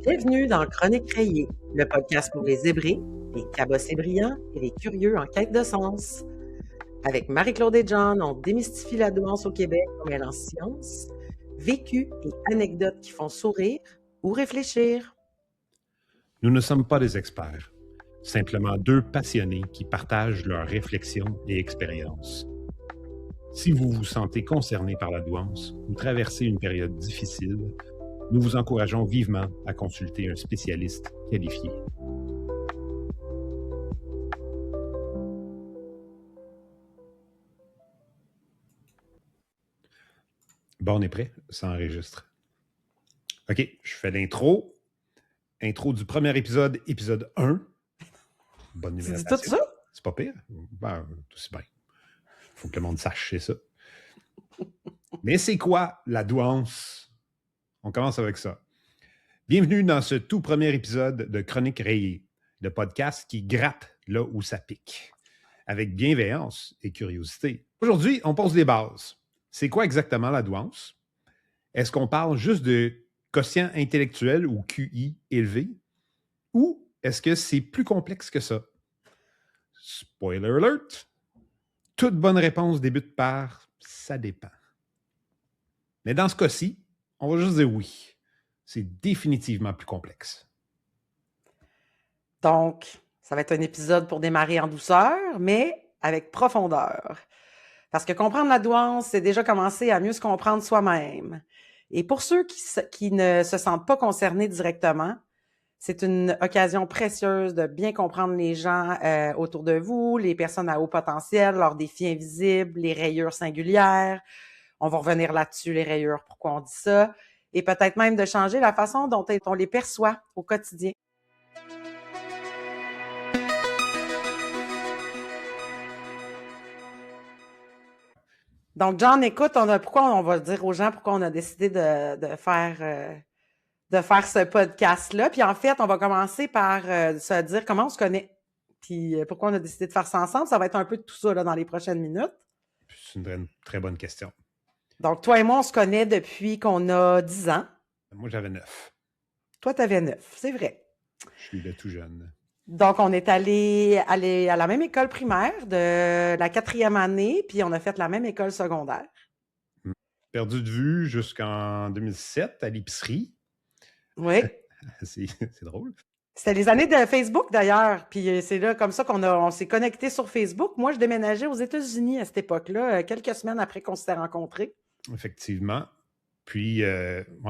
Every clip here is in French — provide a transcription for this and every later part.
Bienvenue dans Chronique Rayée, le podcast pour les zébrés, les cabossés brillants et les curieux en quête de sens. Avec Marie-Claude et John, on démystifie la douance au Québec comme elle en science, vécu et anecdotes qui font sourire ou réfléchir. Nous ne sommes pas des experts, simplement deux passionnés qui partagent leurs réflexions et expériences. Si vous vous sentez concerné par la douance ou traversez une période difficile, nous vous encourageons vivement à consulter un spécialiste qualifié. Bon, on est prêt? Ça enregistre. OK, je fais l'intro. Intro du premier épisode, épisode 1. Bonne Tu dis numération. tout ça? C'est pas pire? Ben, tout c'est bien. Il faut que le monde sache, c'est ça. Mais c'est quoi la douance? On commence avec ça. Bienvenue dans ce tout premier épisode de Chronique Rayée, le podcast qui gratte là où ça pique, avec bienveillance et curiosité. Aujourd'hui, on pose les bases. C'est quoi exactement la douance? Est-ce qu'on parle juste de quotient intellectuel ou QI élevé? Ou est-ce que c'est plus complexe que ça? Spoiler alert! Toute bonne réponse débute par « ça dépend ». Mais dans ce cas-ci, on va juste dire oui. C'est définitivement plus complexe. Donc, ça va être un épisode pour démarrer en douceur, mais avec profondeur. Parce que comprendre la douance, c'est déjà commencer à mieux se comprendre soi-même. Et pour ceux qui ne se sentent pas concernés directement, c'est une occasion précieuse de bien comprendre les gens autour de vous, les personnes à haut potentiel, leurs défis invisibles, les rayures singulières. On va revenir là-dessus, les rayures, pourquoi on dit ça. Et peut-être même de changer la façon dont on les perçoit au quotidien. Donc, John, écoute, pourquoi on va dire aux gens pourquoi on a décidé de faire ce podcast-là. Puis en fait, on va commencer par se dire comment on se connaît. Puis pourquoi on a décidé de faire ça ensemble. Ça va être un peu de tout ça là, dans les prochaines minutes. C'est une très bonne question. Donc, toi et moi, on se connaît depuis qu'on a 10 ans. Moi, j'avais 9. Toi, tu avais 9, c'est vrai. Je suis le tout jeune. Donc, on est allé à la même école primaire de la 4e année, puis on a fait la même école secondaire. Perdu de vue jusqu'en 2007 à l'épicerie. Oui. C'est drôle. C'était les années de Facebook, d'ailleurs. Puis c'est là, comme ça on s'est connectés sur Facebook. Moi, je déménageais aux États-Unis à cette époque-là, quelques semaines après qu'on s'était rencontrés. Effectivement. Puis,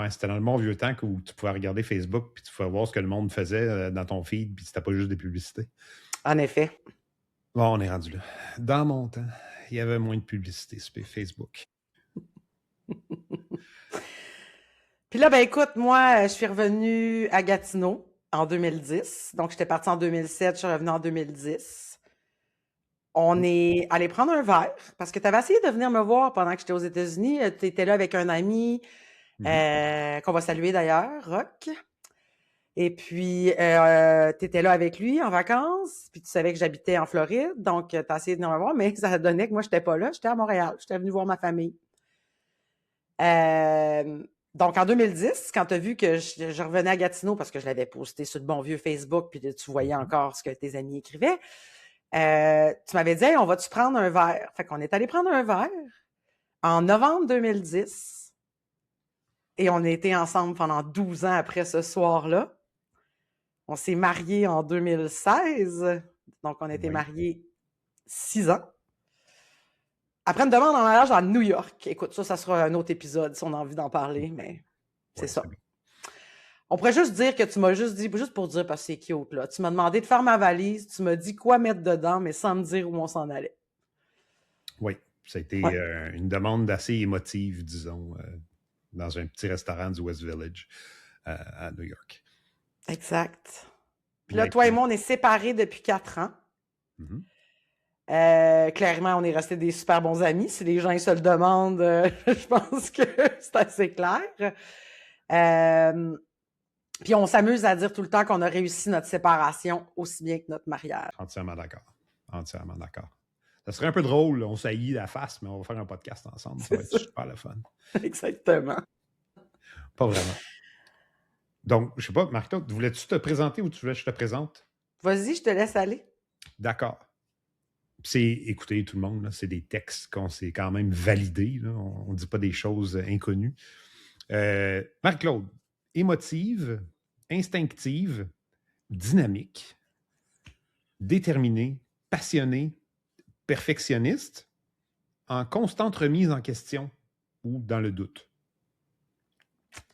c'était dans le bon vieux temps où tu pouvais regarder Facebook puis tu pouvais voir ce que le monde faisait dans ton feed puis c'était pas juste des publicités. En effet. Bon, on est rendu là. Dans mon temps, il y avait moins de publicité sur Facebook. Puis là, ben écoute, moi, je suis revenue à Gatineau en 2010. Donc, j'étais partie en 2007, je suis revenue en 2010. On est allé prendre un verre parce que tu avais essayé de venir me voir pendant que j'étais aux États-Unis. Tu étais là avec un ami qu'on va saluer d'ailleurs, Rock. Et puis, tu étais là avec lui en vacances, puis tu savais que j'habitais en Floride, donc tu as essayé de venir me voir, mais ça donnait que moi, je n'étais pas là, j'étais à Montréal, j'étais venue voir ma famille. Donc, en 2010, quand tu as vu que je revenais à Gatineau, parce que je l'avais posté sur le bon vieux Facebook, puis tu voyais encore ce que tes amis écrivaient, tu m'avais dit hey, « on va-tu prendre un verre? » Fait qu'on est allé prendre un verre en novembre 2010, et on a été ensemble pendant 12 ans après ce soir-là. On s'est mariés en 2016, donc on a été mariés 6 ans. Après une demande en mariage à New York. Écoute, ça sera un autre épisode si on a envie d'en parler, mais c'est ça. On pourrait juste dire que tu m'as juste dit, juste pour dire parce que c'est cute, là. Tu m'as demandé de faire ma valise, tu m'as dit quoi mettre dedans, mais sans me dire où on s'en allait. Oui, ça a été une demande assez émotive, disons, dans un petit restaurant du West Village à New York. Exact. Puis là, toi et moi, on est séparés depuis 4 ans. Clairement, on est restés des super bons amis. Si les gens se le demandent, je pense que c'est assez clair. Puis on s'amuse à dire tout le temps qu'on a réussi notre séparation aussi bien que notre mariage. Entièrement d'accord. Entièrement d'accord. Ça serait un peu drôle, on s'haït la face, mais on va faire un podcast ensemble. Ça va être super le fun. Exactement. Pas vraiment. Donc, je sais pas, Marie-Claude, voulais-tu te présenter ou tu voulais que je te présente? Vas-y, je te laisse aller. D'accord. Écoutez, tout le monde, là, c'est des textes qu'on s'est quand même validés. Là. On ne dit pas des choses inconnues. Marie-Claude, émotive, instinctive, dynamique, déterminée, passionnée, perfectionniste, en constante remise en question ou dans le doute.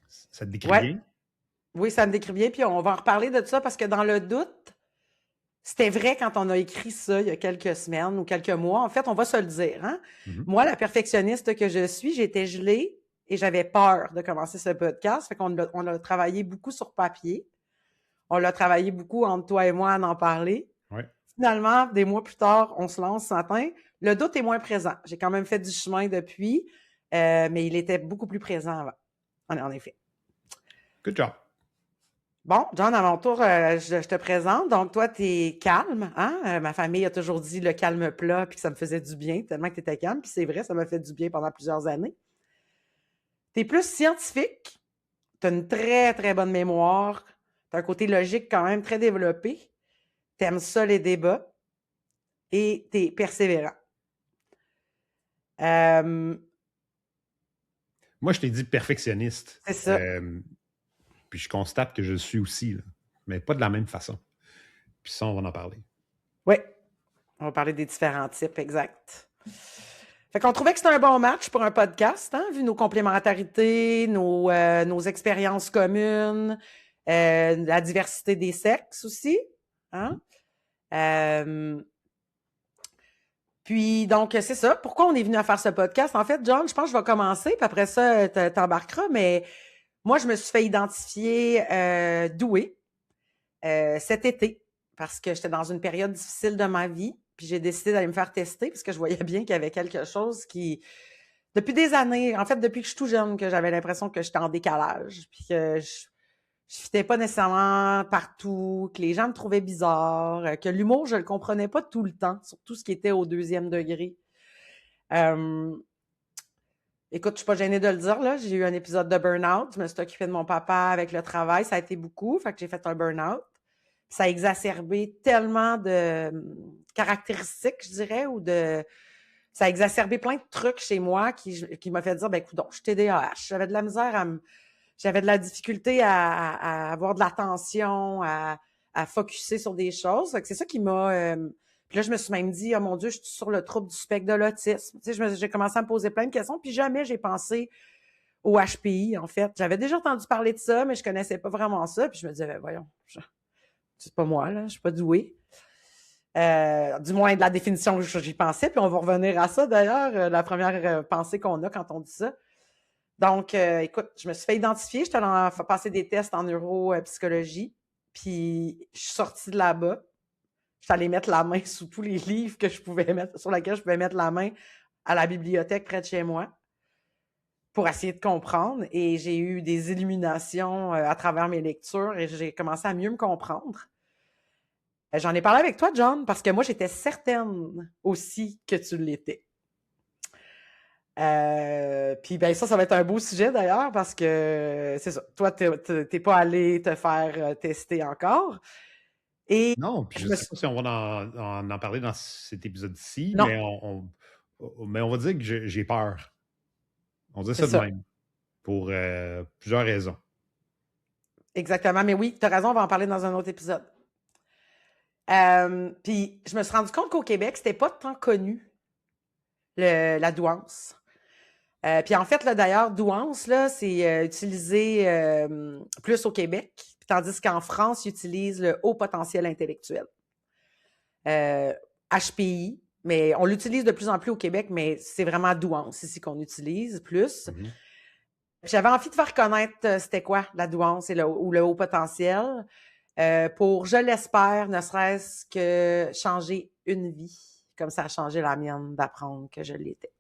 Ça te décrit Ouais. bien? Oui, ça me décrit bien, puis on va en reparler de ça parce que dans le doute, c'était vrai quand on a écrit ça il y a quelques semaines ou quelques mois. En fait, on va se le dire. Hein? Moi, la perfectionniste que je suis, j'étais gelée et j'avais peur de commencer ce podcast. Fait qu'on on a travaillé beaucoup sur papier. On l'a travaillé beaucoup entre toi et moi à en parler. Ouais. Finalement, des mois plus tard, on se lance ce matin. Le doute est moins présent. J'ai quand même fait du chemin depuis, mais il était beaucoup plus présent avant. En effet. Good job. Bon, John, à mon tour, je te présente. Donc, toi, tu es calme. Hein? Ma famille a toujours dit le calme plat, puis que ça me faisait du bien, tellement que tu étais calme. Puis c'est vrai, ça m'a fait du bien pendant plusieurs années. Tu es plus scientifique. Tu as une très, très bonne mémoire. Tu as un côté logique quand même très développé. Tu aimes ça, les débats. Et tu es persévérant. Moi, je t'ai dit perfectionniste. C'est ça. Puis je constate que je le suis aussi, là, mais pas de la même façon. Puis ça, on va en parler. Oui. On va parler des différents types, exact. Fait qu'on trouvait que c'était un bon match pour un podcast, hein, vu nos complémentarités, nos expériences communes, la diversité des sexes aussi. Hein? Puis, donc, c'est ça. Pourquoi on est venu à faire ce podcast? En fait, John, je pense que je vais commencer, puis après ça, t'embarqueras, mais moi, je me suis fait identifier douée cet été parce que j'étais dans une période difficile de ma vie, puis j'ai décidé d'aller me faire tester parce que je voyais bien qu'il y avait quelque chose qui, depuis des années, en fait, depuis que je suis tout jeune, que j'avais l'impression que j'étais en décalage, puis que je fitais pas nécessairement partout, que les gens me trouvaient bizarre, que l'humour, je le comprenais pas tout le temps, surtout ce qui était au 2e degré. Écoute, je suis pas gênée de le dire, là. J'ai eu un épisode de burn-out. Je me suis occupée de mon papa avec le travail. Ça a été beaucoup. Fait que j'ai fait un burn-out. Ça a exacerbé tellement de caractéristiques, je dirais, ça a exacerbé plein de trucs chez moi qui m'a fait dire, ben, écoute, je suis TDAH. J'avais de la misère j'avais de la difficulté à avoir de l'attention, à focusser sur des choses. Fait que c'est ça qui m'a, puis là, je me suis même dit, oh mon Dieu, je suis sur le trouble du spectre de l'autisme. Tu sais, j'ai commencé à me poser plein de questions, puis jamais j'ai pensé au HPI, en fait. J'avais déjà entendu parler de ça, mais je connaissais pas vraiment ça. Puis je me disais, ben, voyons, c'est pas moi, là, je suis pas douée. Du moins de la définition que j'y pensais, puis on va revenir à ça d'ailleurs, la première pensée qu'on a quand on dit ça. Donc, écoute, je me suis fait identifier, j'étais allée passer des tests en neuropsychologie, puis je suis sortie de là-bas. J'étais allée mettre la main sous tous les livres que je pouvais mettre, sur lesquels je pouvais mettre la main à la bibliothèque près de chez moi pour essayer de comprendre. Et j'ai eu des illuminations à travers mes lectures et j'ai commencé à mieux me comprendre. J'en ai parlé avec toi, John, parce que moi, j'étais certaine aussi que tu l'étais. Puis ben ça va être un beau sujet d'ailleurs parce que c'est ça. Toi, t'es pas allé te faire tester encore. Et Non, puis je ne sais pas si on va en parler dans cet épisode-ci, non, mais on va dire que j'ai peur. On dit c'est ça de ça. même, pour plusieurs raisons. Exactement. Mais oui, tu as raison, on va en parler dans un autre épisode. Puis je me suis rendu compte qu'au Québec, c'était pas tant connu, la douance. Puis en fait, là, d'ailleurs, douance, là, c'est utilisé plus au Québec, tandis qu'en France, ils utilisent le haut potentiel intellectuel. HPI, mais on l'utilise de plus en plus au Québec, mais c'est vraiment douance ici qu'on utilise plus. Mm-hmm. J'avais envie de faire connaître c'était quoi la douance ou le haut potentiel pour, je l'espère, ne serait-ce que changer une vie, comme ça a changé la mienne d'apprendre que je l'étais.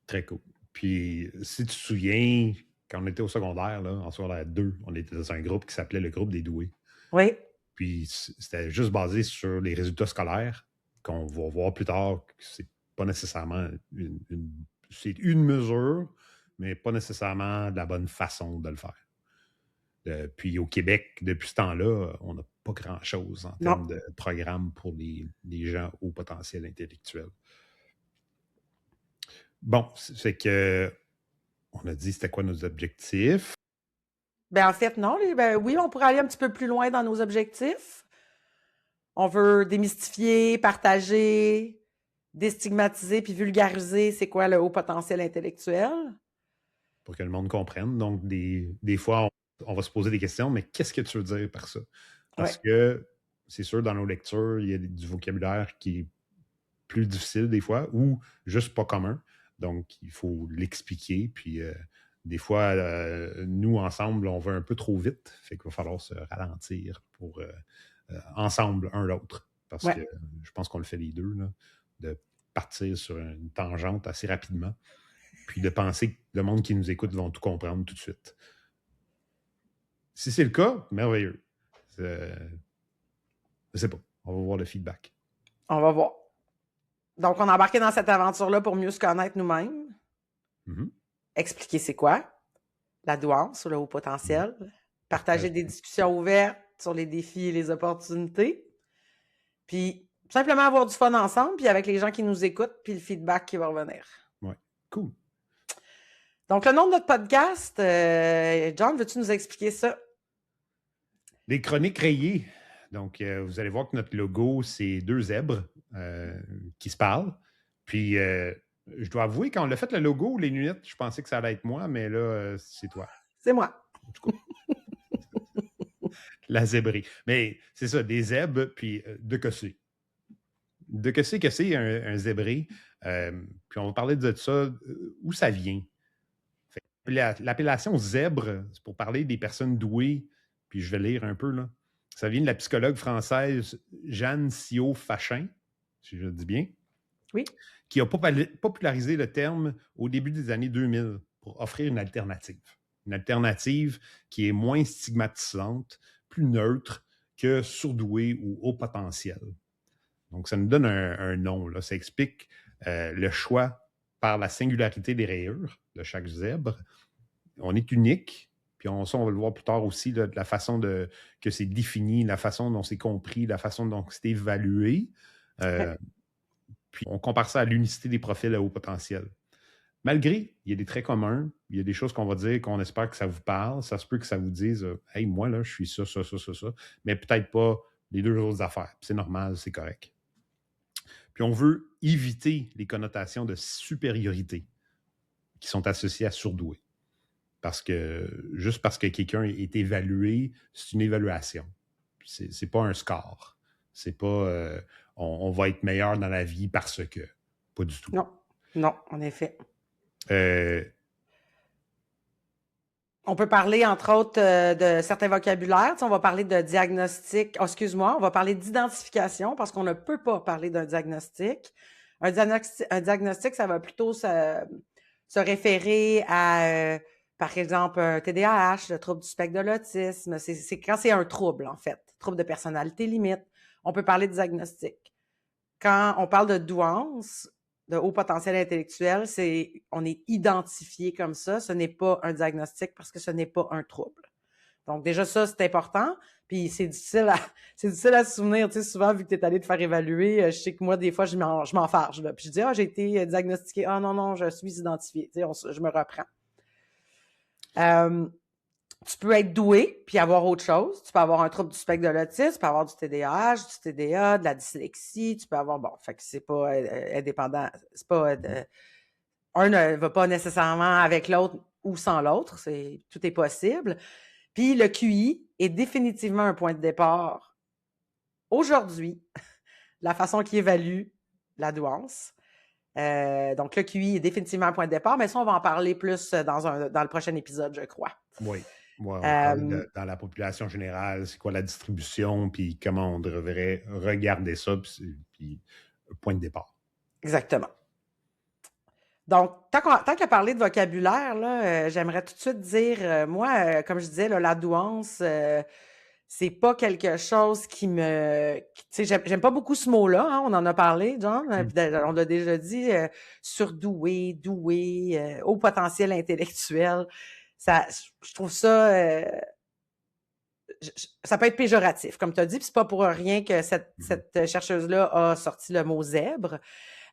Très cool. Puis, si tu te souviens, quand on était au secondaire, là, en secondaire 2, on était dans un groupe qui s'appelait le groupe des doués. Oui. Puis, c'était juste basé sur les résultats scolaires qu'on va voir plus tard que c'est pas nécessairement c'est une mesure, mais pas nécessairement de la bonne façon de le faire. Puis au Québec, depuis ce temps-là, on n'a pas grand-chose en termes de programme pour les gens au potentiel intellectuel. Bon, c'est que on a dit c'était quoi nos objectifs. Ben en fait, non. Oui, on pourrait aller un petit peu plus loin dans nos objectifs. On veut démystifier, partager, déstigmatiser puis vulgariser c'est quoi le haut potentiel intellectuel. Pour que le monde comprenne. Donc, des fois, on va se poser des questions, mais qu'est-ce que tu veux dire par ça? Parce que c'est sûr, dans nos lectures, il y a du vocabulaire qui est plus difficile des fois ou juste pas commun. Donc, il faut l'expliquer. Puis, des fois, nous, ensemble, on va un peu trop vite. Fait qu'il va falloir se ralentir pour ensemble, un l'autre. Parce que je pense qu'on le fait les deux, là, de partir sur une tangente assez rapidement. Puis de penser que le monde qui nous écoute vont tout comprendre tout de suite. Si c'est le cas, merveilleux. Je sais pas. On va voir le feedback. On va voir. Donc, on a embarqué dans cette aventure-là pour mieux se connaître nous-mêmes. Mm-hmm. Expliquer c'est quoi la douance ou le haut potentiel. Partager des discussions ouvertes sur les défis et les opportunités. Puis, simplement avoir du fun ensemble, puis avec les gens qui nous écoutent, puis le feedback qui va revenir. Ouais, cool. Donc, le nom de notre podcast, John, veux-tu nous expliquer ça? Les chroniques rayées. Donc, vous allez voir que notre logo, c'est 2 zèbres qui se parlent. Puis, je dois avouer, quand on a fait le logo, les lunettes, je pensais que ça allait être moi, mais là, c'est toi. C'est moi. En tout cas, la zébrée. Mais c'est ça, des zèbres, puis de que c'est. De que c'est un zébré. Puis on va parler de ça, où ça vient. L'appellation zèbre, c'est pour parler des personnes douées, puis je vais lire un peu, là. Ça vient de la psychologue française Jeanne Siot-Fachin, si je le dis bien, oui, qui a popularisé le terme au début des années 2000 pour offrir une alternative. Une alternative qui est moins stigmatisante, plus neutre que surdoué ou haut potentiel. Donc, ça nous donne un nom, là. Ça explique le choix par la singularité des rayures de chaque zèbre. On est unique, puis on va le voir plus tard aussi, là, de la façon que c'est défini, la façon dont c'est compris, la façon dont c'est évalué. Puis on compare ça à l'unicité des profils à haut potentiel. Malgré, il y a des traits communs, il y a des choses qu'on va dire qu'on espère que ça vous parle, ça se peut que ça vous dise « Hey, moi, là, je suis ça, mais peut-être pas les 2 autres affaires. » C'est normal, c'est correct. Puis on veut éviter les connotations de supériorité qui sont associées à surdoué. Juste parce que quelqu'un est évalué, c'est une évaluation. C'est pas un score. C'est pas on va être meilleur dans la vie parce que. Pas du tout. Non, en effet. On peut parler, entre autres, de certains vocabulaires. Tu sais, on va parler de diagnostic. Oh, excuse-moi, on va parler d'identification parce qu'on ne peut pas parler d'un diagnostic. Un diagnostic, ça va plutôt se référer à, par exemple, un TDAH, le trouble du spectre de l'autisme. C'est quand c'est un trouble, en fait. Trouble de personnalité limite. On peut parler de diagnostic. Quand on parle de douance, de haut potentiel intellectuel, on est identifié comme ça. Ce n'est pas un diagnostic parce que ce n'est pas un trouble. Donc, déjà, ça, c'est important. Puis, c'est difficile à se souvenir. Tu sais, souvent, vu que tu es allé te faire évaluer, je sais que moi, des fois, je m'en fâche. Là. Puis, je dis, j'ai été diagnostiqué. Ah, non, je suis identifié. Tu sais, je me reprends. Tu peux être doué puis avoir autre chose. Tu peux avoir un trouble du spectre de l'autisme, tu peux avoir du TDAH, du TDA, de la dyslexie, tu peux avoir, fait que c'est pas indépendant, c'est pas, un ne va pas nécessairement avec l'autre ou sans l'autre, tout est possible. Puis le QI est définitivement un point de départ. Aujourd'hui, la façon qu'il évalue la douance. Donc, le QI est définitivement un point de départ, mais ça, on va en parler plus dans le prochain épisode, je crois. Oui. Ouais, on parle dans la population générale, c'est quoi la distribution, puis comment on devrait regarder ça, puis point de départ. Exactement. Donc, tant qu'à parler de vocabulaire, là, j'aimerais tout de suite dire, moi, comme je disais, là, la douance, c'est pas quelque chose qui me... Tu sais, j'aime pas beaucoup ce mot-là, hein, on en a parlé, John, on l'a déjà dit, surdoué, doué, haut potentiel intellectuel. Ça, je trouve ça ça peut être péjoratif, comme tu as dit, puis c'est pas pour rien que cette chercheuse-là a sorti le mot zèbre.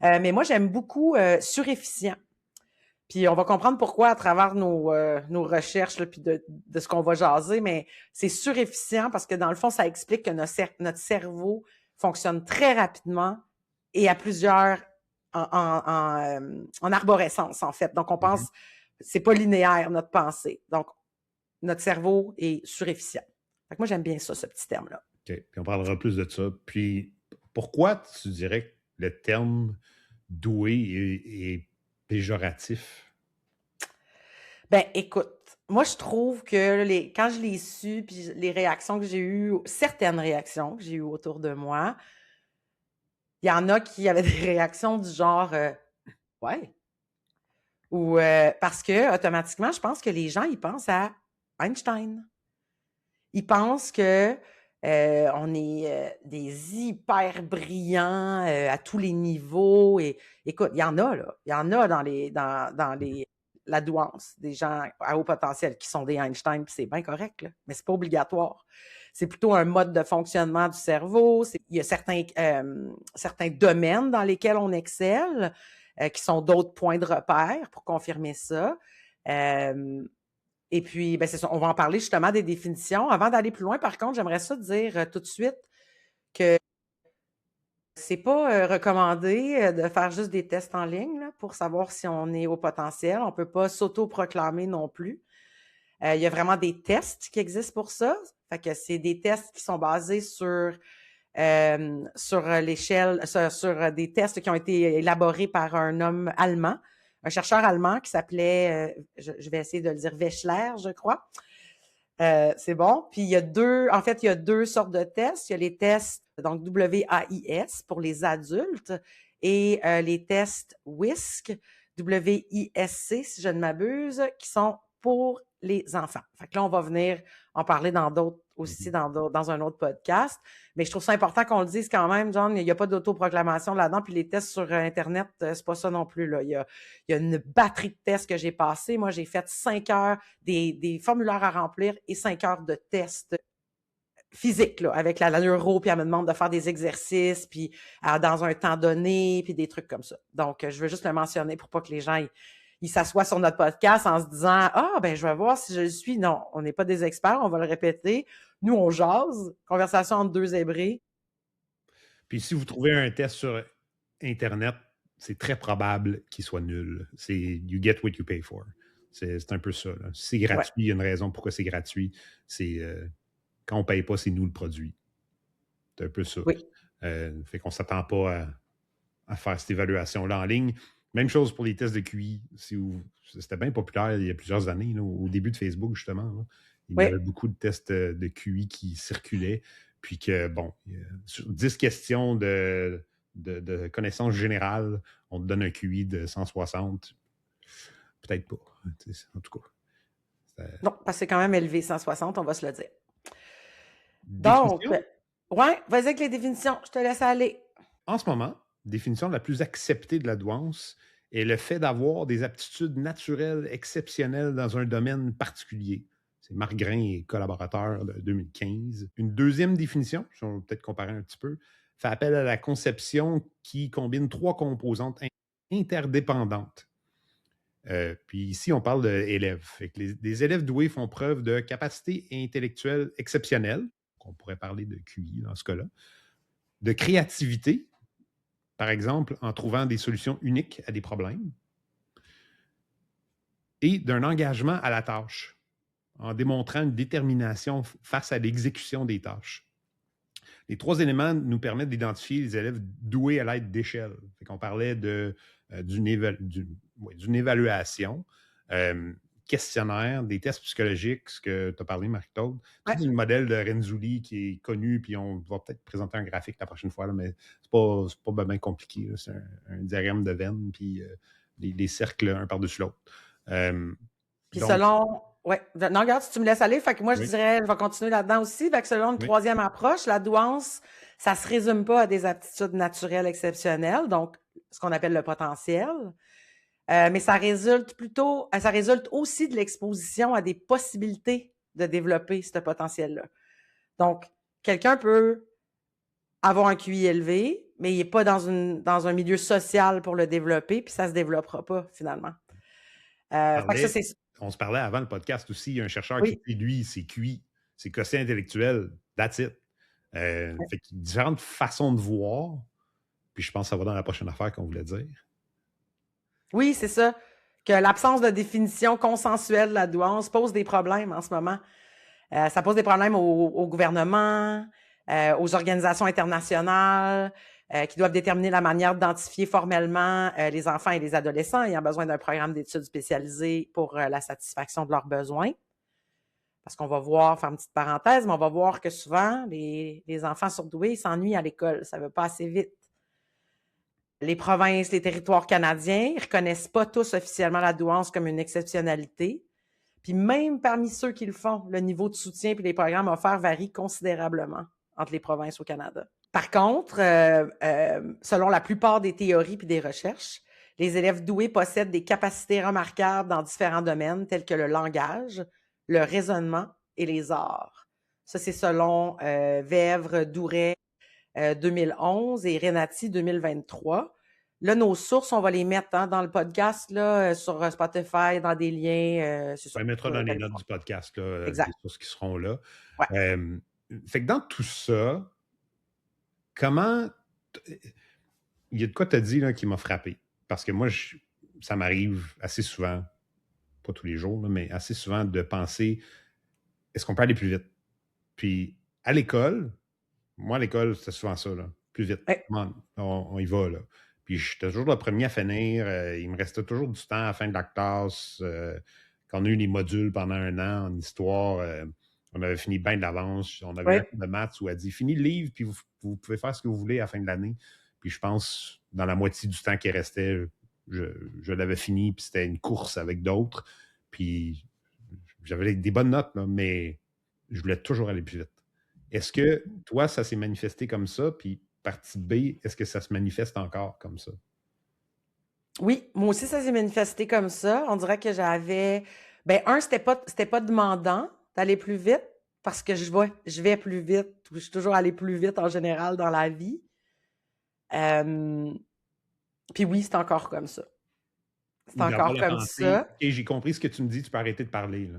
Mais moi, j'aime beaucoup surefficient. Puis on va comprendre pourquoi à travers nos recherches, là, puis de ce qu'on va jaser, mais c'est surefficient parce que dans le fond, ça explique que notre cerveau fonctionne très rapidement et à plusieurs en arborescence, en fait. Donc, on pense, c'est pas linéaire, notre pensée. Donc, notre cerveau est surefficient. Fait que moi, j'aime bien ça, ce petit terme-là. OK. Puis on parlera plus de ça. Puis, pourquoi tu dirais que le terme doué est péjoratif? Ben, écoute, moi, je trouve que quand je l'ai su, puis les réactions que j'ai eues, certaines réactions que j'ai eues autour de moi, il y en a qui avaient des réactions du genre ouais. Ou parce que automatiquement, je pense que les gens, ils pensent à Einstein. Ils pensent que on est des hyper brillants à tous les niveaux. Et écoute, il y en a, là. Il y en a dans la douance, des gens à haut potentiel qui sont des Einstein, puis c'est bien correct, là, mais c'est pas obligatoire. C'est plutôt un mode de fonctionnement du cerveau. Il y a certains domaines dans lesquels on excelle, qui sont d'autres points de repère pour confirmer ça. Et puis, ben c'est ça, on va en parler justement des définitions. Avant d'aller plus loin, par contre, j'aimerais ça dire tout de suite que c'est pas recommandé de faire juste des tests en ligne là, pour savoir si on est au potentiel. On peut pas s'auto-proclamer non plus. Il y a vraiment des tests qui existent pour ça. Fait que c'est des tests qui sont basés sur l'échelle, sur des tests qui ont été élaborés par un homme allemand, un chercheur allemand qui s'appelait, je vais essayer de le dire, Wechsler, je crois. C'est bon. Puis il y a deux sortes de tests. Il y a les tests, donc WAIS pour les adultes et les tests WISC, WISC, si je ne m'abuse, qui sont pour les enfants. Fait que là, on va venir en parler dans d'autres aussi, dans un autre podcast. Mais je trouve ça important qu'on le dise quand même, John. Il n'y a pas d'autoproclamation là-dedans. Puis les tests sur Internet, c'est pas ça non plus, là. Il y a une batterie de tests que j'ai passés. Moi, j'ai fait 5 heures des formulaires à remplir et 5 heures de tests physiques, là, avec la neuro, puis elle me demande de faire des exercices, puis dans un temps donné, puis des trucs comme ça. Donc, je veux juste le mentionner pour pas que les gens ils s'assoient sur notre podcast en se disant « Ah, ben je vais voir si je le suis. » Non, on n'est pas des experts, on va le répéter. Nous, on jase, conversation entre deux zébrés. Puis si vous trouvez un test sur Internet, c'est très probable qu'il soit nul. C'est « you get what you pay for ». C'est un peu ça. Là. Si c'est gratuit, il y a une raison pourquoi c'est gratuit. C'est quand on ne paye pas, c'est nous le produit. C'est un peu ça. Oui. Fait qu'on ne s'attend pas à faire cette évaluation-là en ligne. Même chose pour les tests de QI. C'était bien populaire il y a plusieurs années, là, au début de Facebook, justement. Là. Il y avait beaucoup de tests de QI qui circulaient. Puis que, bon, sur 10 questions de connaissances générales, on te donne un QI de 160. Peut-être pas. En tout cas. Non, parce que c'est quand même élevé, 160, on va se le dire. Donc, ouais, vas-y avec les définitions. Je te laisse aller. En ce moment, définition la plus acceptée de la douance est le fait d'avoir des aptitudes naturelles exceptionnelles dans un domaine particulier. C'est Marc Grain et collaborateurs de 2015. Une deuxième définition, si on va peut-être comparer un petit peu, fait appel à la conception qui combine 3 composantes interdépendantes. Puis ici, on parle d'élèves. Les élèves doués font preuve de capacité intellectuelle exceptionnelle, on pourrait parler de QI dans ce cas-là, de créativité, par exemple, en trouvant des solutions uniques à des problèmes, et d'un engagement à la tâche, en démontrant une détermination face à l'exécution des tâches. Les 3 éléments nous permettent d'identifier les élèves doués à l'aide d'échelles. On parlait d'une évaluation, questionnaire, des tests psychologiques, ce que tu as parlé, Marie-Claude. C'est du modèle de Renzulli qui est connu, puis on va peut-être présenter un graphique la prochaine fois, là, mais c'est pas bien compliqué. Là. C'est un diagramme de veine, puis des cercles un par-dessus l'autre. Puis selon... Oui. Non, regarde, si tu me laisses aller, fait que moi, je dirais, je vais continuer là-dedans aussi. Fait que selon une troisième approche, la douance, ça se résume pas à des aptitudes naturelles exceptionnelles, donc ce qu'on appelle le potentiel. Mais ça résulte aussi de l'exposition à des possibilités de développer ce potentiel-là. Donc, quelqu'un peut avoir un QI élevé, mais il n'est pas dans un milieu social pour le développer, puis ça ne se développera pas, finalement. On se parlait avant le podcast aussi, il y a un chercheur Oui. qui dit, lui, c'est QI, c'est quotient intellectuel, that's it. Fait que différentes façons de voir, puis je pense que ça va dans la prochaine affaire qu'on voulait dire. Oui, c'est ça. Que l'absence de définition consensuelle de la douance pose des problèmes en ce moment. Ça pose des problèmes au gouvernement, aux organisations internationales qui doivent déterminer la manière d'identifier formellement les enfants et les adolescents ayant besoin d'un programme d'études spécialisé pour la satisfaction de leurs besoins. Parce qu'on va voir, faire une petite parenthèse, mais on va voir que souvent, les enfants surdoués s'ennuient à l'école. Ça ne va pas assez vite. Les provinces, les territoires canadiens ne reconnaissent pas tous officiellement la douance comme une exceptionnalité. Puis même parmi ceux qui le font, le niveau de soutien et les programmes offerts varient considérablement entre les provinces au Canada. Par contre, selon la plupart des théories et des recherches, les élèves doués possèdent des capacités remarquables dans différents domaines tels que le langage, le raisonnement et les arts. Ça, c'est selon Vèvre, Douret, 2011 et Renati 2023. Là, nos sources, on va les mettre dans le podcast là, sur Spotify, dans des liens. On les mettra dans les notes du podcast, là, des sources qui seront là. Ouais. Fait que dans tout ça, comment... Il y a de quoi tu as dit là, qui m'a frappé. Parce que moi, ça m'arrive assez souvent, pas tous les jours, là, mais assez souvent de penser, est-ce qu'on peut aller plus vite? Puis à l'école, moi, à l'école, c'était souvent ça, là. Plus vite. Ouais. On y va, là. Puis j'étais toujours le premier à finir. Il me restait toujours du temps à la fin de la classe. Quand on a eu les modules pendant 1 an en histoire, on avait fini bien de l'avance. On avait un de maths où elle dit « Finis le livre, puis vous pouvez faire ce que vous voulez à la fin de l'année. » Puis je pense, dans la moitié du temps qui restait, je l'avais fini, puis c'était une course avec d'autres. Puis j'avais des bonnes notes, là, mais je voulais toujours aller plus vite. Est-ce que toi, ça s'est manifesté comme ça? Puis partie B, est-ce que ça se manifeste encore comme ça? Oui, moi aussi, ça s'est manifesté comme ça. On dirait que j'avais... c'était pas demandant d'aller plus vite parce que je vais plus vite. Je suis toujours allée plus vite en général dans la vie. Puis oui, c'est encore comme ça. C'est encore comme ça. Et j'ai compris ce que tu me dis, tu peux arrêter de parler, là.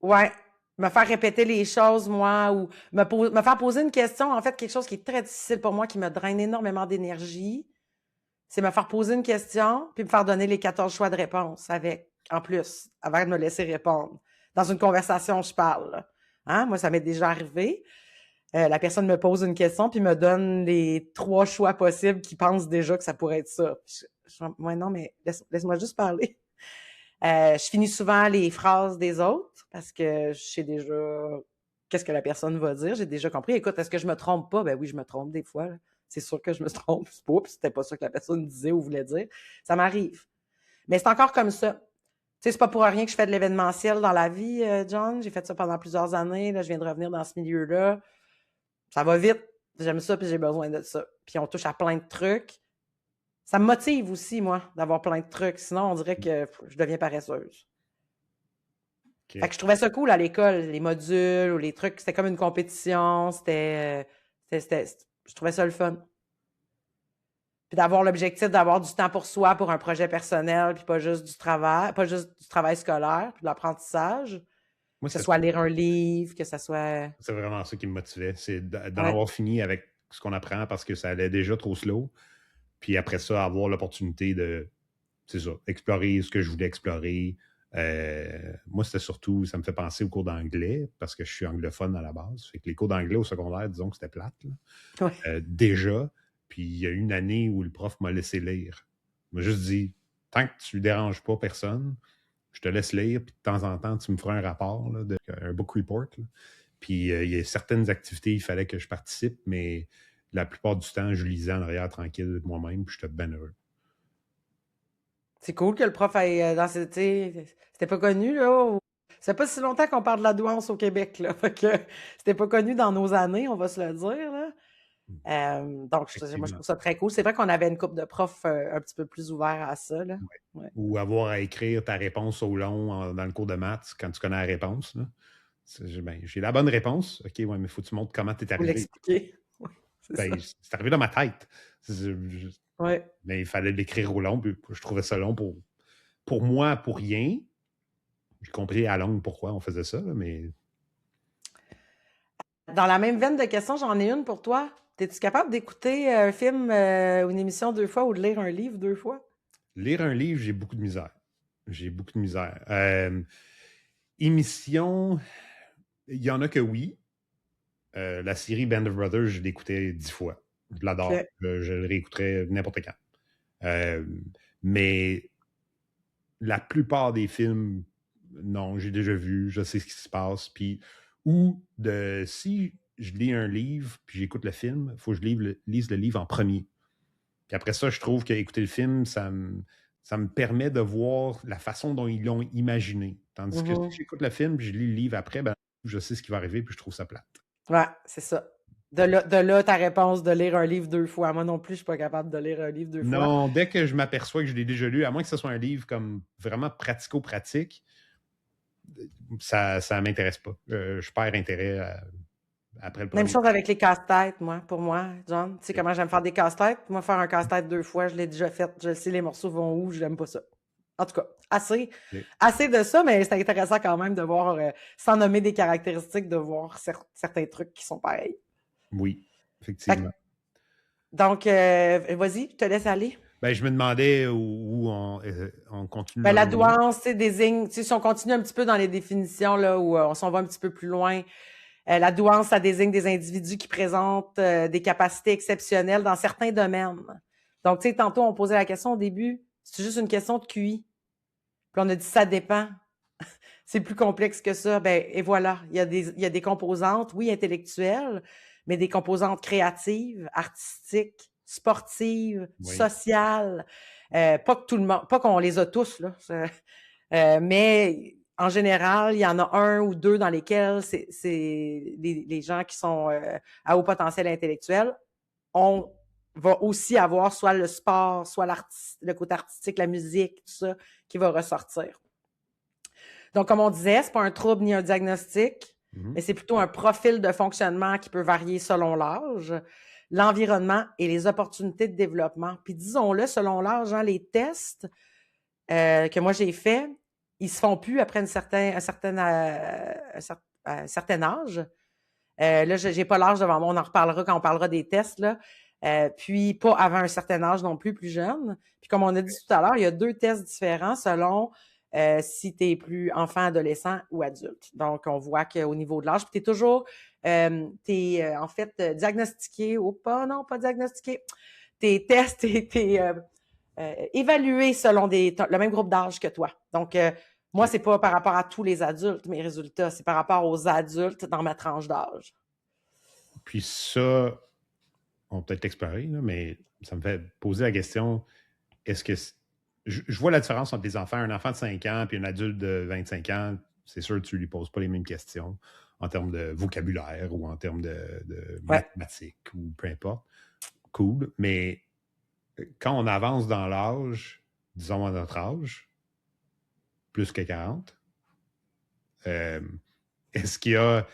Ouais. Me faire répéter les choses, moi, ou me faire poser une question, en fait, quelque chose qui est très difficile pour moi, qui me draine énormément d'énergie, c'est me faire poser une question, puis me faire donner les 14 choix de réponse en plus, avant de me laisser répondre. Dans une conversation, je parle. Hein? Moi, ça m'est déjà arrivé. La personne me pose une question, puis me donne les 3 choix possibles qui pensent déjà que ça pourrait être ça. Ouais, non, mais laisse-moi juste parler. Je finis souvent les phrases des autres parce que je sais déjà qu'est-ce que la personne va dire. J'ai déjà compris. Écoute, est-ce que je me trompe pas? Ben oui, je me trompe des fois. Là. C'est sûr que je me trompe. C'était pas ça que la personne disait ou voulait dire. Ça m'arrive. Mais c'est encore comme ça. Tu sais, c'est pas pour rien que je fais de l'événementiel dans la vie, John. J'ai fait ça pendant plusieurs années. Là, je viens de revenir dans ce milieu-là. Ça va vite. J'aime ça, puis j'ai besoin de ça. Puis on touche à plein de trucs. Ça me motive aussi, moi, d'avoir plein de trucs. Sinon, on dirait que je deviens paresseuse. Okay. Fait que je trouvais ça cool à l'école, les modules ou les trucs. C'était comme une compétition. Je trouvais ça le fun. Puis d'avoir l'objectif d'avoir du temps pour soi, pour un projet personnel, puis pas juste du travail scolaire, puis de l'apprentissage. Moi, que ce soit lire un livre, que ce soit... C'est vraiment ça qui me motivait. C'est d'en avoir fini avec ce qu'on apprend parce que ça allait déjà trop slow. Puis après ça, avoir l'opportunité de, c'est ça, explorer ce que je voulais explorer. Moi, c'était surtout, ça me fait penser aux cours d'anglais parce que je suis anglophone à la base. Fait que les cours d'anglais au secondaire, disons que c'était plate. Là. Ouais. Déjà. Puis il y a eu une année où le prof m'a laissé lire. Il m'a juste dit, tant que tu ne déranges pas personne, je te laisse lire, puis de temps en temps, tu me feras un rapport, là, un book report. Là. Puis il y a certaines activités, il fallait que je participe, mais la plupart du temps, je lisais en arrière tranquille moi-même, puis j'étais bien heureux. C'est cool que le prof aille dans c'était pas connu, là. C'est pas si longtemps qu'on parle de la douance au Québec, là. Fait que c'était pas connu dans nos années, on va se le dire, là. Donc, moi, je trouve ça très cool. C'est vrai qu'on avait une couple de profs un petit peu plus ouverts à ça, là. Ouais. Ou avoir à écrire ta réponse au long dans le cours de maths quand tu connais la réponse, là. J'ai la bonne réponse. OK, ouais, mais faut que tu montres comment tu es Faut arrivé. l'expliquer. Oui, c'est ça. C'est arrivé dans ma tête. Ouais. Mais il fallait l'écrire au long, puis je trouvais ça long pour moi, pour rien. J'ai compris à longue pourquoi on faisait ça, là, mais Dans la même veine de questions, j'en ai une pour toi. Es-tu capable d'écouter un film ou une émission 2 fois ou de lire un livre 2 fois? lire un livre, j'ai beaucoup de misère. Émission, il y en a que oui. La série Band of Brothers, je l'écoutais 10 fois. Je l'adore. OK. Je le réécouterais n'importe quand. Mais la plupart des films, non, j'ai déjà vu, je sais ce qui se passe. Puis, si je lis un livre puis j'écoute le film, il faut que je lise le livre en premier. Puis après ça, je trouve qu'écouter le film, ça me permet de voir la façon dont ils l'ont imaginé. Tandis que si j'écoute le film puis je lis le livre après, ben, je sais ce qui va arriver puis je trouve ça plate. Ouais, c'est ça. De là, ta réponse de lire un livre 2 fois. Moi non plus, je suis pas capable de lire un livre 2 fois. Non, dès que je m'aperçois que je l'ai déjà lu, à moins que ce soit un livre comme vraiment pratico-pratique, ça ne m'intéresse pas. Je perds intérêt après le Même premier. chose avec les casse-têtes, pour moi, John. Tu sais comment j'aime faire des casse-têtes? Moi, faire un casse-tête 2 fois, je l'ai déjà fait. Je sais les morceaux vont où, je n'aime pas ça. En tout cas, assez de ça, mais c'est intéressant quand même de voir, sans nommer des caractéristiques, de voir certains trucs qui sont pareils. Oui, effectivement. Donc, vas-y, je te laisse aller. Je me demandais où on continue. La douance désigne, si on continue un petit peu dans les définitions, là, où on s'en va un petit peu plus loin, la douance, ça désigne des individus qui présentent des capacités exceptionnelles dans certains domaines. Donc, tu sais, tantôt, on posait la question au début, c'est juste une question de QI. Puis on a dit, ça dépend. C'est plus complexe que ça. Et voilà, il y a des composantes, oui, intellectuelles, mais des composantes créatives, artistiques, sportives, sociales. Pas que tout le monde, pas qu'on les a tous, là. Mais en général, il y en a un ou deux dans lesquels c'est les gens qui sont à haut potentiel intellectuel. On va aussi avoir soit le sport, soit le côté artistique, la musique, tout ça, qui va ressortir. Donc, comme on disait, c'est pas un trouble ni un diagnostic, mais c'est plutôt un profil de fonctionnement qui peut varier selon l'âge, l'environnement et les opportunités de développement. Puis disons-le, selon l'âge, les tests que moi j'ai faits, ils se font plus après un certain âge. Là, j'ai pas l'âge devant moi, on en reparlera quand on parlera des tests, là. Puis pas avant un certain âge non plus, plus jeune. Puis comme on a dit tout à l'heure, il y a 2 tests différents selon si tu es plus enfant, adolescent ou adulte. Donc, on voit qu'au niveau de l'âge, puis tu es toujours, en fait, diagnostiqué ou pas, non, pas diagnostiqué. Tes tests, t'es évalué selon le même groupe d'âge que toi. Donc, moi, c'est pas par rapport à tous les adultes, mes résultats, c'est par rapport aux adultes dans ma tranche d'âge. Puis ça, on peut peut-être l'explorer, mais ça me fait poser la question, est-ce que... Je vois la différence entre les enfants, un enfant de 5 ans puis un adulte de 25 ans, c'est sûr que tu ne lui poses pas les mêmes questions en termes de vocabulaire ou en termes de mathématiques ou peu importe. Cool. Mais quand on avance dans l'âge, disons à notre âge, plus que 40, est-ce qu'il y a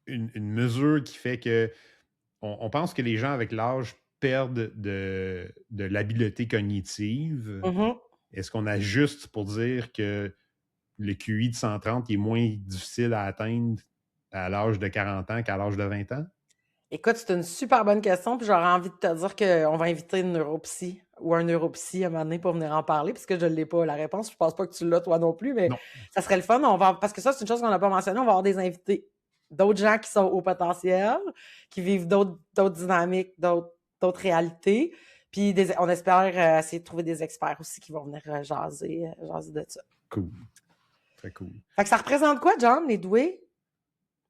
une mesure qui fait que on pense que les gens avec l'âge perdent de l'habileté cognitive? Est-ce qu'on ajuste pour dire que le QI de 130 est moins difficile à atteindre à l'âge de 40 ans qu'à l'âge de 20 ans? Écoute, c'est une super bonne question, puis j'aurais envie de te dire qu'on va inviter une neuropsy ou un neuropsy à un moment donné pour venir en parler, puisque je ne l'ai pas la réponse. Je pense pas que tu l'as toi non plus, mais ça serait le fun. Parce que ça, c'est une chose qu'on n'a pas mentionnée, on va avoir des invités. D'autres gens qui sont au potentiel, qui vivent d'autres dynamiques, d'autres réalités. Puis on espère essayer de trouver des experts aussi qui vont venir jaser de ça. Cool. Très cool. Fait que ça représente quoi, John, les doués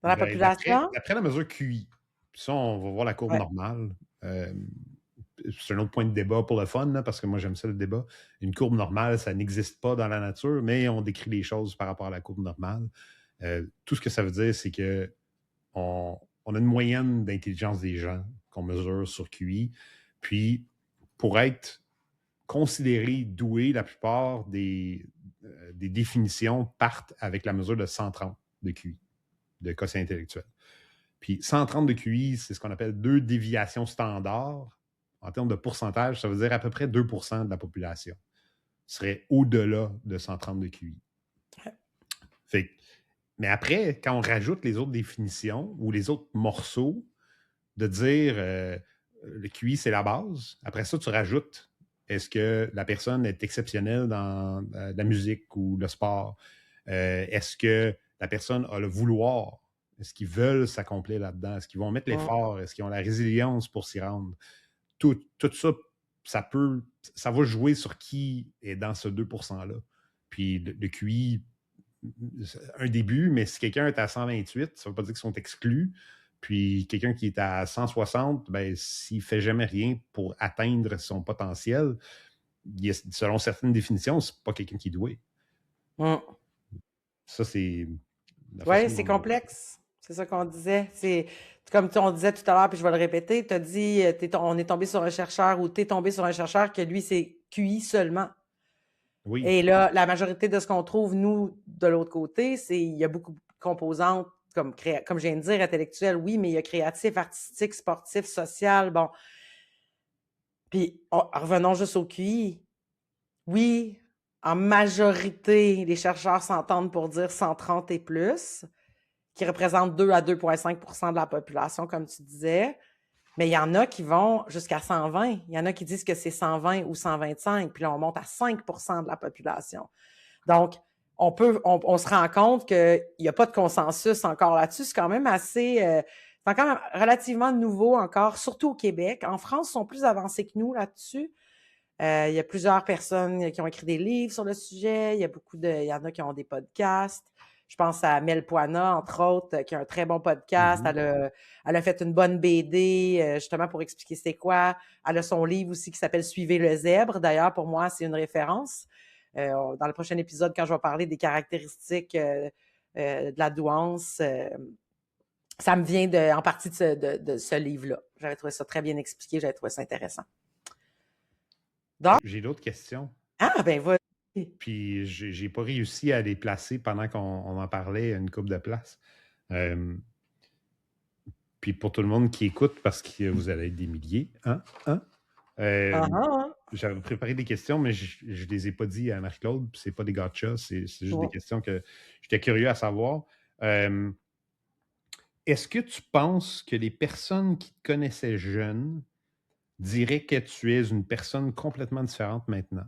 dans la population? D'après la mesure QI, puis ça, on va voir la courbe normale. C'est un autre point de débat pour le fun, là, parce que moi, j'aime ça le débat. Une courbe normale, ça n'existe pas dans la nature, mais on décrit les choses par rapport à la courbe normale. Tout ce que ça veut dire, c'est que on a une moyenne d'intelligence des gens qu'on mesure sur QI. Puis, pour être considéré doué, la plupart des définitions partent avec la mesure de 130 de QI. de quotient intellectuel. Puis 130 de QI, c'est ce qu'on appelle 2 déviations standards. En termes de pourcentage, ça veut dire à peu près 2% de la population serait au-delà de 130 de QI. Fait, mais après, quand on rajoute les autres définitions ou les autres morceaux, de dire le QI, c'est la base. Après ça, tu rajoutes est-ce que la personne est exceptionnelle dans la musique ou le sport? Est-ce que la personne a le vouloir? Est-ce qu'ils veulent s'accomplir là-dedans? Est-ce qu'ils vont mettre l'effort? Est-ce qu'ils ont la résilience pour s'y rendre? Tout ça, ça va jouer sur qui est dans ce 2%-là. Puis le QI, un début, mais si quelqu'un est à 128, ça ne veut pas dire qu'ils sont exclus. Puis quelqu'un qui est à 160, ben, s'il ne fait jamais rien pour atteindre son potentiel, selon certaines définitions, c'est pas quelqu'un qui est doué. Ça, c'est... Oui, c'est complexe. C'est ça qu'on disait. C'est comme on disait tout à l'heure, puis je vais le répéter, tu as dit on est tombé sur un chercheur ou tu es tombé sur un chercheur que lui, c'est QI seulement. Oui. Et là, la majorité de ce qu'on trouve, nous, de l'autre côté, c'est il y a beaucoup de composantes comme je viens de dire, intellectuelles, oui, mais il y a créatif, artistique, sportif, social, bon. Puis, revenons juste au QI. Oui, en majorité, les chercheurs s'entendent pour dire 130 et plus, qui représentent 2 à 2,5 % de la population, comme tu disais. Mais il y en a qui vont jusqu'à 120. Il y en a qui disent que c'est 120 ou 125, puis là, on monte à 5 % de la population. Donc, on se rend compte qu'il n'y a pas de consensus encore là-dessus. C'est quand même assez... c'est encore relativement nouveau encore, surtout au Québec. En France, ils sont plus avancés que nous là-dessus. Il y a plusieurs personnes qui ont écrit des livres sur le sujet. Il y en a qui ont des podcasts. Je pense à Mel Poina, entre autres, qui a un très bon podcast. Elle a fait une bonne BD, justement, pour expliquer c'est quoi. Elle a son livre aussi qui s'appelle « Suivez le zèbre ». D'ailleurs, pour moi, c'est une référence. Dans le prochain épisode, quand je vais parler des caractéristiques de la douance, ça me vient en partie de ce livre-là. J'avais trouvé ça très bien expliqué. J'avais trouvé ça intéressant. Donc, j'ai d'autres questions. Ah, ben voilà. Puis, j'ai pas réussi à les placer pendant qu'on en parlait une couple de places. Puis, pour tout le monde qui écoute, parce que vous allez être des milliers, j'avais préparé des questions, mais je ne les ai pas dit à Marie-Claude. C'est pas des gotchas, c'est juste des questions que j'étais curieux à savoir. Est-ce que tu penses que les personnes qui te connaissaient jeune diraient que tu es une personne complètement différente maintenant?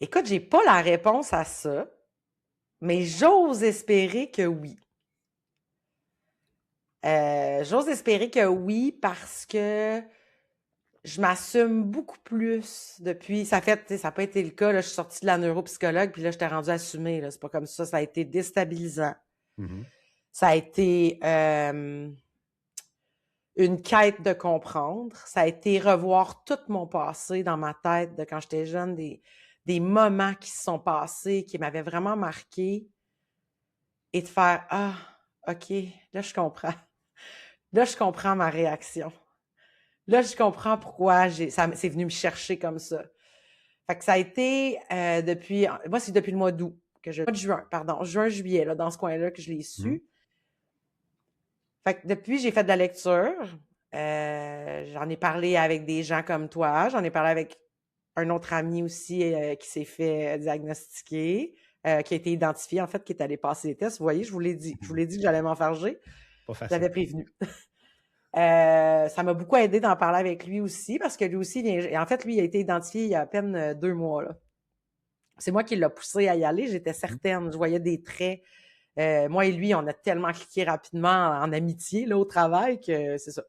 Écoute, j'ai pas la réponse à ça, mais j'ose espérer que oui. J'ose espérer que oui parce que je m'assume beaucoup plus depuis... Ça n'a pas été le cas. Là, je suis sortie de la neuropsychologue, puis là, je t'ai rendue assumée. C'est pas comme ça. Ça a été déstabilisant. Ça a été une quête de comprendre. Ça a été revoir tout mon passé dans ma tête de quand j'étais jeune, des moments qui se sont passés, qui m'avaient vraiment marqué, et de faire « Ah, OK, là, je comprends. Là, je comprends ma réaction. Là, je comprends pourquoi c'est venu me chercher comme ça. » Fait que ça a été depuis... Moi, c'est depuis le mois d'août, juin-juillet, là, dans ce coin-là, que je l'ai su. Fait que depuis, j'ai fait de la lecture. J'en ai parlé avec des gens comme toi. J'en ai parlé avec un autre ami aussi qui s'est fait diagnostiquer, qui a été identifié, en fait, qui est allé passer les tests. Vous voyez, je vous l'ai dit. Je vous l'ai dit que j'allais m'enfarger. Pas facile. J'avais prévenu. Ça m'a beaucoup aidé d'en parler avec lui aussi, parce que lui aussi, en fait, lui, il a été identifié il y a à peine 2 mois. Là. C'est moi qui l'ai poussé à y aller. J'étais certaine. Je voyais des traits. Moi et lui, on a tellement cliqué rapidement en amitié là, au travail que c'est ça.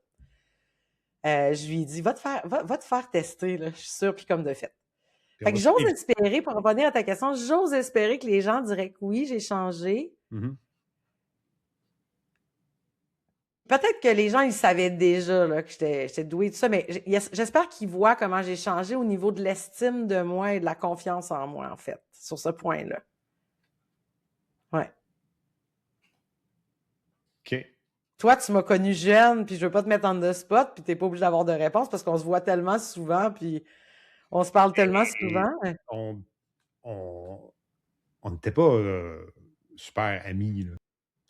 Je lui ai dit, va te faire tester, là, je suis sûre, puis comme de fait. Fait que j'ose espérer, pour revenir à ta question, j'ose espérer que les gens diraient que oui, j'ai changé. Peut-être que les gens, ils savaient déjà là, que j'étais douée de ça, mais j'espère qu'ils voient comment j'ai changé au niveau de l'estime de moi et de la confiance en moi, en fait, sur ce point-là. Ouais. OK. Toi, tu m'as connu jeune, puis je veux pas te mettre en the spot, puis t'es pas obligé d'avoir de réponse parce qu'on se voit tellement souvent, puis on se parle tellement souvent. On on n'était pas super amis. Là.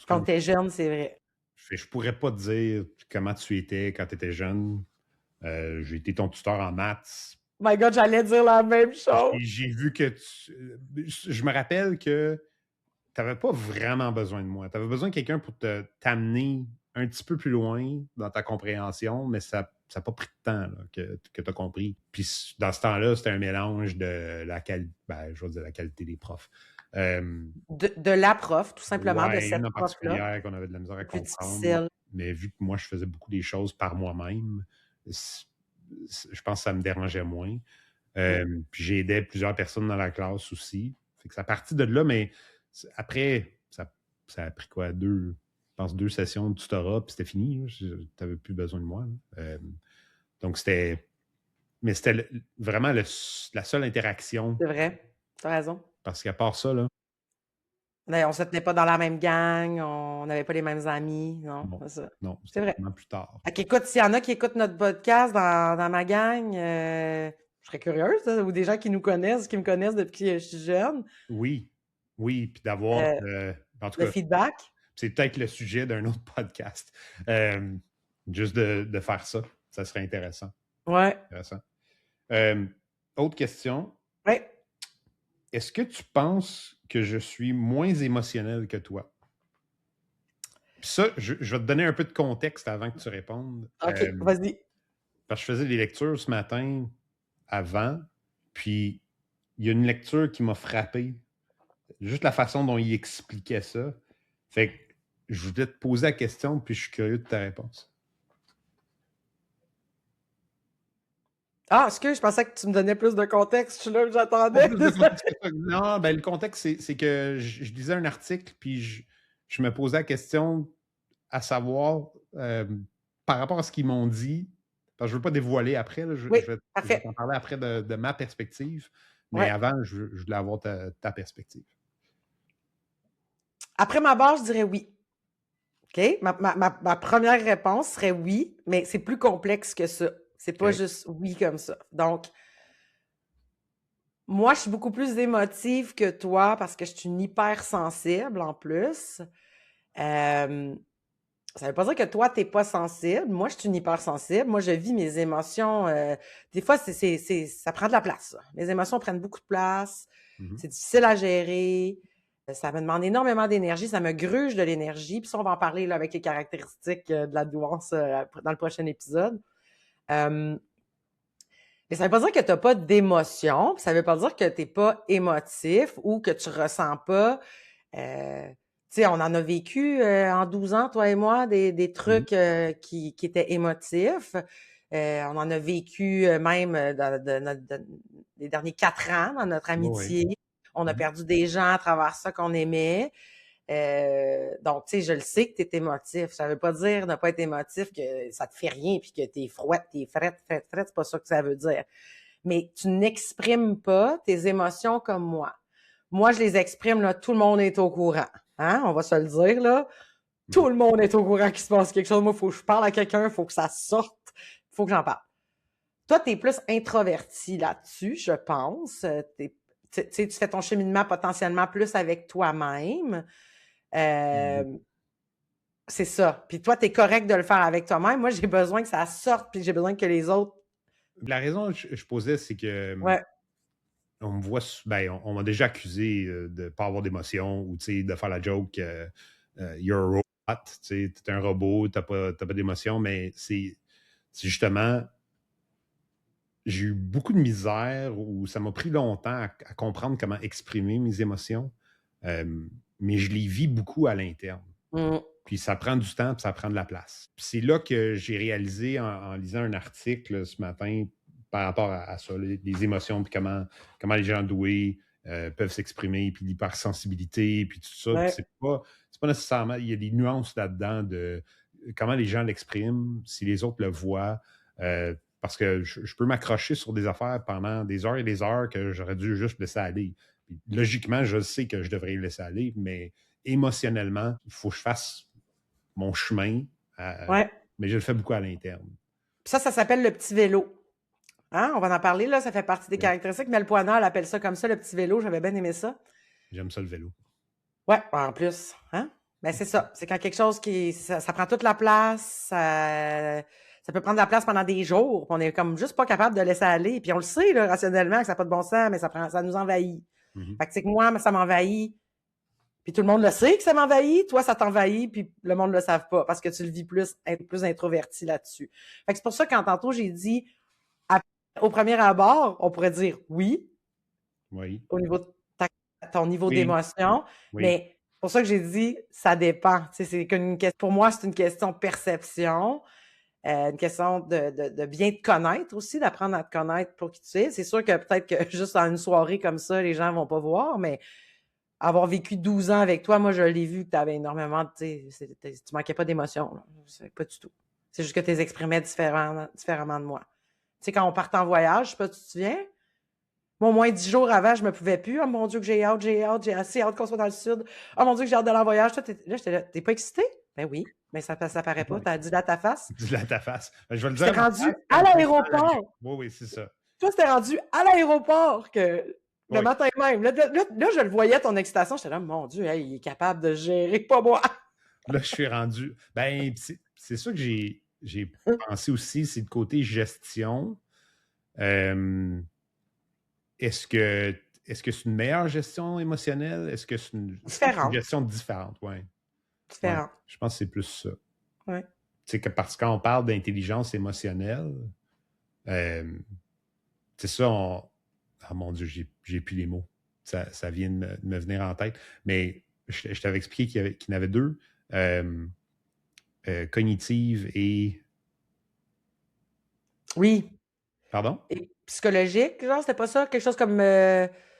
Quand t'es jeune, c'est vrai. Je pourrais pas te dire comment tu étais quand tu étais jeune. J'ai été ton tuteur en maths. My God, j'allais dire la même chose. J'ai vu que je me rappelle que tu n'avais pas vraiment besoin de moi. Tu avais besoin de quelqu'un pour t'amener un petit peu plus loin dans ta compréhension, mais ça n'a pas pris de temps là, que tu as compris. Puis dans ce temps-là, c'était un mélange de la qualité, je vais dire la qualité des profs. De la prof, tout simplement, de cette une en prof-là. particulière qu'on avait de la misère à Plus comprendre. difficile. Mais vu que moi, je faisais beaucoup des choses par moi-même, je pense que ça me dérangeait moins. Puis j'ai aidé plusieurs personnes dans la classe aussi. Fait que ça a parti de là, mais après, ça a pris quoi? Je pense 2 sessions de tutorat, puis c'était fini. Tu n'avais plus besoin de moi. Donc c'était. Mais c'était vraiment la seule interaction. C'est vrai, tu as raison. Parce qu'à part ça, là. Mais on se tenait pas dans la même gang, on n'avait pas les mêmes amis, non, c'est ça. Non, c'est vrai. Vraiment plus tard. Fait qu'écoute, s'il y en a qui écoutent notre podcast dans ma gang, je serais curieuse, là, ou des gens qui nous connaissent, qui me connaissent depuis que je suis jeune. Oui, puis d'avoir, en tout Le cas, feedback. c'est peut-être le sujet d'un autre podcast. Juste de faire ça, ça serait intéressant. Ouais. Intéressant. Autre question. Ouais. Est-ce que tu penses que je suis moins émotionnel que toi? Puis ça, je vais te donner un peu de contexte avant que tu répondes. OK, vas-y. Parce que je faisais des lectures ce matin avant, puis il y a une lecture qui m'a frappé. Juste la façon dont il expliquait ça. Fait que je voulais te poser la question, puis je suis curieux de ta réponse. Ah, excuse, je pensais que tu me donnais plus de contexte. Je suis là, j'attendais. Non, le contexte, c'est que je lisais un article, puis je me posais la question à savoir, par rapport à ce qu'ils m'ont dit, parce que je ne veux pas dévoiler après, là, je vais t'en parler après de ma perspective, mais avant, je voulais avoir ta perspective. Après ma barre, je dirais oui. OK? Ma première réponse serait oui, mais c'est plus complexe que ça. C'est pas juste oui comme ça. Donc, moi, je suis beaucoup plus émotive que toi parce que je suis une hypersensible en plus. Ça veut pas dire que toi, t'es pas sensible. Moi, je suis une hypersensible. Moi, je vis mes émotions. Des fois, ça prend de la place. Ça. Mes émotions prennent beaucoup de place. C'est difficile à gérer. Ça me demande énormément d'énergie. Ça me gruge de l'énergie. Puis ça, on va en parler là, avec les caractéristiques de la douance dans le prochain épisode. Mais ça veut pas dire que tu n'as pas d'émotion. Ça veut pas dire que tu n'es pas émotif ou que tu ressens pas. Tu sais, on en a vécu en 12 ans, toi et moi, des trucs qui étaient émotifs. On en a vécu même les derniers 4 ans dans notre amitié. Oui. On a perdu des gens à travers ça qu'on aimait. Donc, tu sais, je le sais que tu es émotif. Ça veut pas dire ne pas être émotif que ça te fait rien puis que t'es frouette, t'es frette, c'est pas ça que ça veut dire. Mais tu n'exprimes pas tes émotions comme moi. Moi, je les exprime, là, tout le monde est au courant. Hein? On va se le dire, là. Tout le monde est au courant qu'il se passe quelque chose. Moi, il faut que je parle à quelqu'un, il faut que ça sorte, il faut que j'en parle. Toi, tu es plus introverti là-dessus, je pense. Tu fais ton cheminement potentiellement plus avec toi-même. C'est ça. Puis toi, tu es correct de le faire avec toi-même. Moi, j'ai besoin que ça sorte, puis j'ai besoin que les autres... La raison que je posais, c'est que on me voit... on m'a déjà accusé de ne pas avoir d'émotion ou de faire la joke you're a robot, tu es un robot, tu n'as pas d'émotion, mais c'est justement... J'ai eu beaucoup de misère où ça m'a pris longtemps à comprendre comment exprimer mes émotions, mais je les vis beaucoup à l'interne. Puis ça prend du temps, puis ça prend de la place. Puis c'est là que j'ai réalisé en lisant un article ce matin par rapport à ça, les émotions, puis comment les gens doués peuvent s'exprimer, puis l'hypersensibilité, puis tout ça. Ouais. Puis c'est pas nécessairement... Il y a des nuances là-dedans de comment les gens l'expriment, si les autres le voient. Parce que je peux m'accrocher sur des affaires pendant des heures et des heures que j'aurais dû juste laisser aller. Puis, logiquement, je sais que je devrais le laisser aller, mais émotionnellement, il faut que je fasse mon chemin. Mais je le fais beaucoup à l'interne. Ça s'appelle le petit vélo. Hein? On va en parler, là, ça fait partie des caractéristiques. Mel Poina, elle appelle ça comme ça, le petit vélo. J'avais bien aimé ça. J'aime ça le vélo. Ouais, en plus, hein? Ben, c'est ça. C'est quand quelque chose ça prend toute la place, ça peut prendre la place pendant des jours, puis on est comme juste pas capable de laisser aller. Puis on le sait, là, rationnellement, que ça n'a pas de bon sens, mais ça nous envahit. Fait que c'est que moi, ça m'envahit, puis tout le monde le sait que ça m'envahit, toi, ça t'envahit, puis le monde ne le savent pas, parce que tu le vis plus introverti là-dessus. Fait que c'est pour ça que quand tantôt j'ai dit, au premier abord, on pourrait dire oui, Oui. au niveau de ton niveau Oui. d'émotion, Oui. mais c'est pour ça que j'ai dit ça dépend. Pour moi, c'est une question de perception, une question de bien te connaître aussi, d'apprendre à te connaître pour qui tu es. C'est sûr que peut-être que juste en une soirée comme ça, les gens vont pas voir, mais avoir vécu 12 ans avec toi, moi, je l'ai vu que tu avais énormément, tu manquais pas d'émotion. Pas du tout. C'est juste que tu les exprimais différemment de moi. Tu sais, quand on partait en voyage, je sais pas, tu te souviens? Moi, au moins 10 jours avant, je me pouvais plus. Oh mon Dieu, que j'ai assez hâte qu'on soit dans le sud. Oh mon Dieu, que j'ai hâte d'aller en voyage. Toi, j'étais là, t'es pas excité? Ben oui, mais ça paraît pas. T'as dit là à ta face. Dis-le à ta face. Ben, je vais le dire J'étais à ma rendu face à quand je vais faire l'aéroport. Oui, oui, c'est ça. Toi, c'était rendu à l'aéroport que le matin même. Là, je le voyais, ton excitation. J'étais là, mon Dieu, hey, il est capable de gérer, pas moi. Là, je suis rendu. Ben, c'est ça que j'ai pensé aussi, c'est le côté gestion. Est-ce que c'est une meilleure gestion émotionnelle? Est-ce que c'est une gestion différente? Oui. Différent. Je pense que c'est plus ça. Oui. Tu sais, parce que quand on parle d'intelligence émotionnelle, c'est ça, ah mon Dieu, j'ai plus les mots. Ça vient de me venir en tête. Mais je t'avais expliqué qu'il y en avait deux. Cognitive et... Oui. Pardon? Et psychologique, genre, c'était pas ça? Quelque chose comme...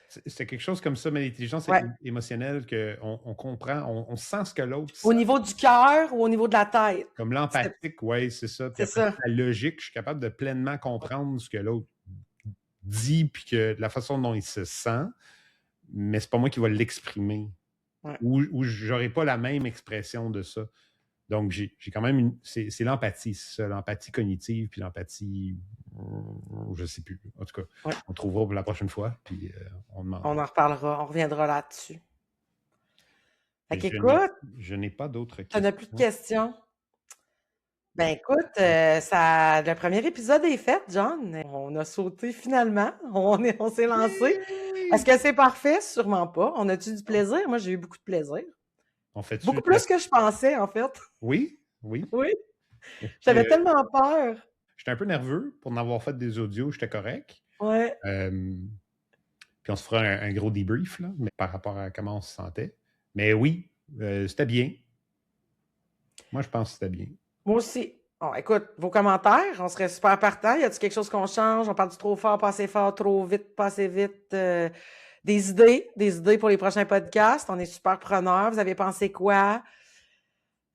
C'était quelque chose comme ça, mais l'intelligence émotionnelle, qu'on comprend, on sent ce que l'autre sent. Au niveau du cœur ou au niveau de la tête? Comme l'empathique, oui, c'est ça. Puis après, la logique, je suis capable de pleinement comprendre ce que l'autre dit, puis que la façon dont il se sent, mais c'est pas moi qui va l'exprimer. Ouais. Ou j'aurai pas la même expression de ça. Donc, j'ai quand même c'est l'empathie, c'est ça, l'empathie cognitive, puis l'empathie, je sais plus. En tout cas, on trouvera pour la prochaine fois, puis on demandera. On en reparlera, on reviendra là-dessus. Fait qu'écoute, je n'ai pas d'autres Tu questions. n'as plus de questions? Ben écoute, le premier épisode est fait, John. On a sauté finalement. On s'est lancé. Est-ce que c'est parfait? Sûrement pas. On a-tu du plaisir? Moi, j'ai eu beaucoup de plaisir. Beaucoup plus que je pensais, en fait. Oui, oui. Oui. J'avais tellement peur. J'étais un peu nerveux pour n'avoir fait des audios, j'étais correct. Ouais. Puis on se fera un gros debrief, là, mais par rapport à comment on se sentait. Mais oui, c'était bien. Moi, je pense que c'était bien. Moi aussi. Bon, écoute, vos commentaires, on serait super partants. Y a-t-il quelque chose qu'on change? On parle du trop fort, pas assez fort, trop vite, pas assez vite? Des idées pour les prochains podcasts. On est super preneurs. Vous avez pensé quoi?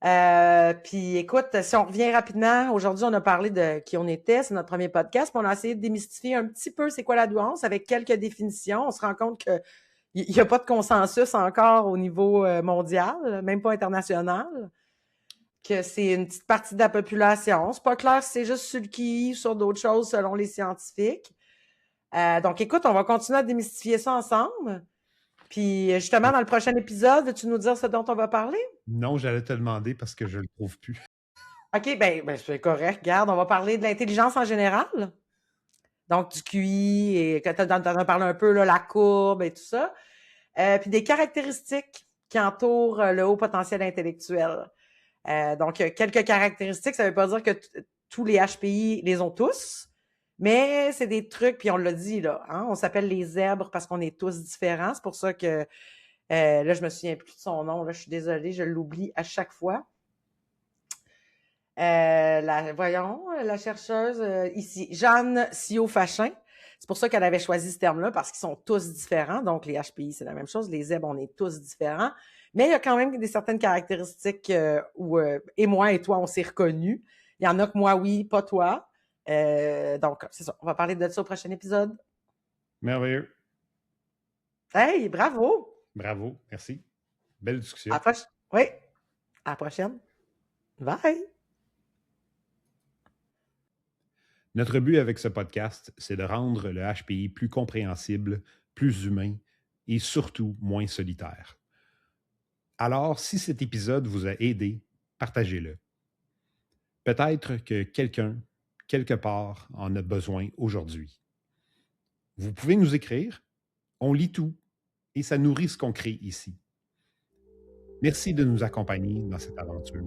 Puis écoute, si on revient rapidement, aujourd'hui, on a parlé de qui on était, c'est notre premier podcast, puis on a essayé de démystifier un petit peu c'est quoi la douance avec quelques définitions. On se rend compte que il n'y a pas de consensus encore au niveau mondial, même pas international, que c'est une petite partie de la population. C'est pas clair si c'est juste sur le qui, sur d'autres choses selon les scientifiques. Donc écoute, on va continuer à démystifier ça ensemble. Puis justement, dans le prochain épisode, veux-tu nous dire ce dont on va parler? Non, j'allais te demander parce que je ne le trouve plus. OK, ben c'est correct. Regarde, on va parler de l'intelligence en général. Donc, du QI, et que tu en as parlé un peu, là, la courbe et tout ça. Puis des caractéristiques qui entourent le haut potentiel intellectuel. Donc, quelques caractéristiques, ça ne veut pas dire que tous les HPI les ont tous, mais c'est des trucs, puis on l'a dit, là, hein, on s'appelle les zèbres parce qu'on est tous différents. C'est pour ça que, là, je me souviens plus de son nom, là, je suis désolée, je l'oublie à chaque fois. Voyons, la chercheuse ici, Jeanne Sio-Fachin. C'est pour ça qu'elle avait choisi ce terme-là, parce qu'ils sont tous différents. Donc, les HPI, c'est la même chose. Les zèbres, on est tous différents. Mais il y a quand même certaines caractéristiques où, et moi et toi, on s'est reconnus. Il y en a que moi, oui, pas toi. Donc, c'est ça. On va parler de ça au prochain épisode. Merveilleux. Hey, bravo! Bravo, merci. Belle discussion. Oui, à la prochaine. Bye! Notre but avec ce podcast, c'est de rendre le HPI plus compréhensible, plus humain et surtout moins solitaire. Alors, si cet épisode vous a aidé, partagez-le. Peut-être que quelqu'un, quelque part, en a besoin aujourd'hui. Vous pouvez nous écrire, on lit tout et ça nourrit ce qu'on crée ici. Merci de nous accompagner dans cette aventure.